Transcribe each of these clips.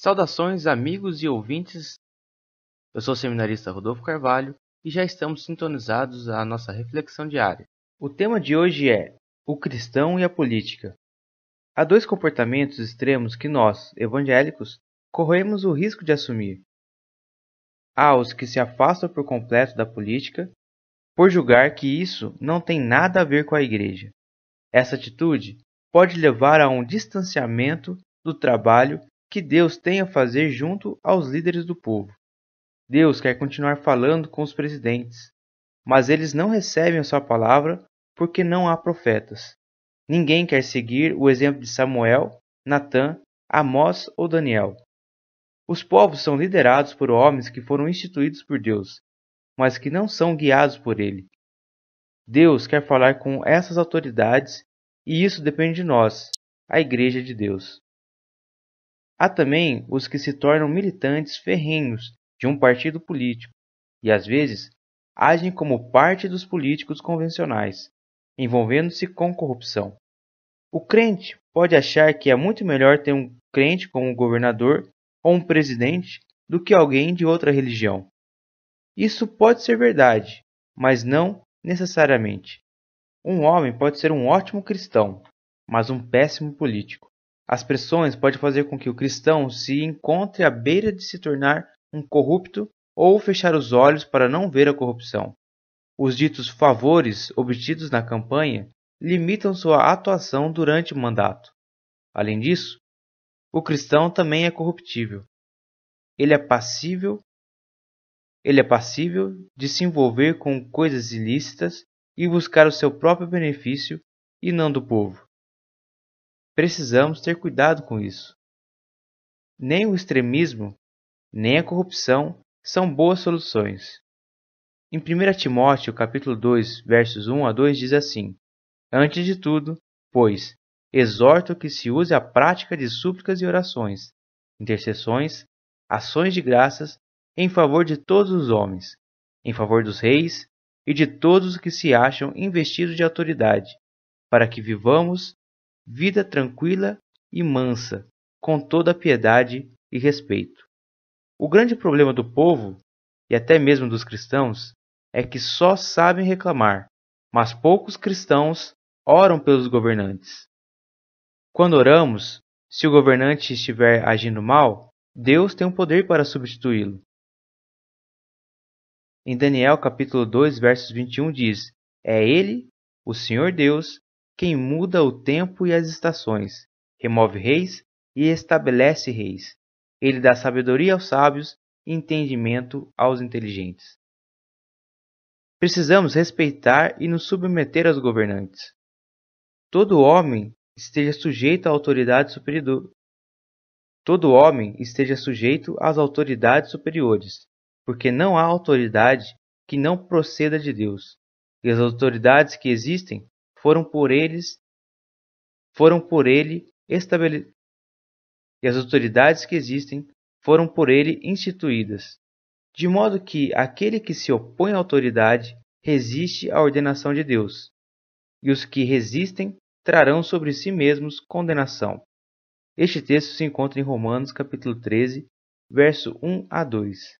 Saudações, amigos e ouvintes. Eu sou o seminarista Rodolfo Carvalho e já estamos sintonizados à nossa reflexão diária. O tema de hoje é o cristão e a política. Há dois comportamentos extremos que nós, evangélicos, corremos o risco de assumir. Há os que se afastam por completo da política, por julgar que isso não tem nada a ver com a igreja. Essa atitude pode levar a um distanciamento do trabalho que Deus tem a fazer junto aos líderes do povo. Deus quer continuar falando com os presidentes, mas eles não recebem a sua palavra porque não há profetas. Ninguém quer seguir o exemplo de Samuel, Natã, Amós ou Daniel. Os povos são liderados por homens que foram instituídos por Deus, mas que não são guiados por ele. Deus quer falar com essas autoridades e isso depende de nós, a Igreja de Deus. Há também os que se tornam militantes ferrenhos de um partido político e, às vezes, agem como parte dos políticos convencionais, envolvendo-se com corrupção. O crente pode achar que é muito melhor ter um crente como governador ou um presidente do que alguém de outra religião. Isso pode ser verdade, mas não necessariamente. Um homem pode ser um ótimo cristão, mas um péssimo político. As pressões podem fazer com que o cristão se encontre à beira de se tornar um corrupto ou fechar os olhos para não ver a corrupção. Os ditos favores obtidos na campanha limitam sua atuação durante o mandato. Além disso, o cristão também é corruptível. Ele é passível de se envolver com coisas ilícitas e buscar o seu próprio benefício e não do povo. Precisamos ter cuidado com isso. Nem o extremismo, nem a corrupção são boas soluções. Em 1 Timóteo, capítulo 2, versos 1 a 2 diz assim: Antes de tudo, pois, exorto que se use a prática de súplicas e orações, intercessões, ações de graças em favor de todos os homens, em favor dos reis e de todos os que se acham investidos de autoridade, para que vivamos vida tranquila e mansa, com toda piedade e respeito. O grande problema do povo, e até mesmo dos cristãos, é que só sabem reclamar, mas poucos cristãos oram pelos governantes. Quando oramos, se o governante estiver agindo mal, Deus tem o poder para substituí-lo. Em Daniel capítulo 2, versos 21 diz: É Ele, o Senhor Deus, quem muda o tempo e as estações, remove reis e estabelece reis. Ele dá sabedoria aos sábios e entendimento aos inteligentes. Precisamos respeitar e nos submeter aos governantes. Todo homem esteja sujeito à autoridade superior. Todo homem esteja sujeito às autoridades superiores, porque não há autoridade que não proceda de Deus. E as autoridades que existem foram por ele instituídas, de modo que aquele que se opõe à autoridade resiste à ordenação de Deus, e os que resistem trarão sobre si mesmos condenação. Este texto se encontra em Romanos capítulo 13, verso 1 a 2.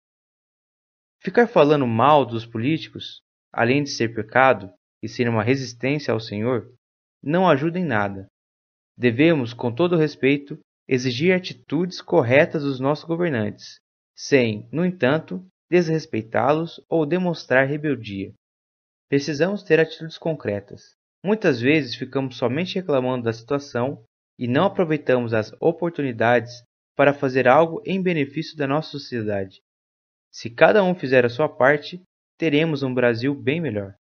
Ficar falando mal dos políticos, além de ser pecado e ser uma resistência ao Senhor, não ajuda em nada. Devemos, com todo respeito, exigir atitudes corretas dos nossos governantes, sem, no entanto, desrespeitá-los ou demonstrar rebeldia. Precisamos ter atitudes concretas. Muitas vezes ficamos somente reclamando da situação e não aproveitamos as oportunidades para fazer algo em benefício da nossa sociedade. Se cada um fizer a sua parte, teremos um Brasil bem melhor.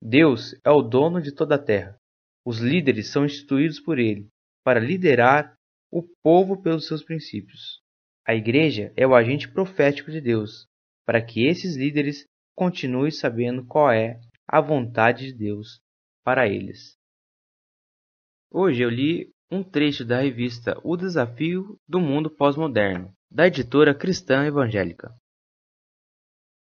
Deus é o dono de toda a terra. Os líderes são instituídos por ele, para liderar o povo pelos seus princípios. A igreja é o agente profético de Deus, para que esses líderes continuem sabendo qual é a vontade de Deus para eles. Hoje eu li um trecho da revista O Desafio do Mundo Pós-Moderno, da editora Cristã Evangélica.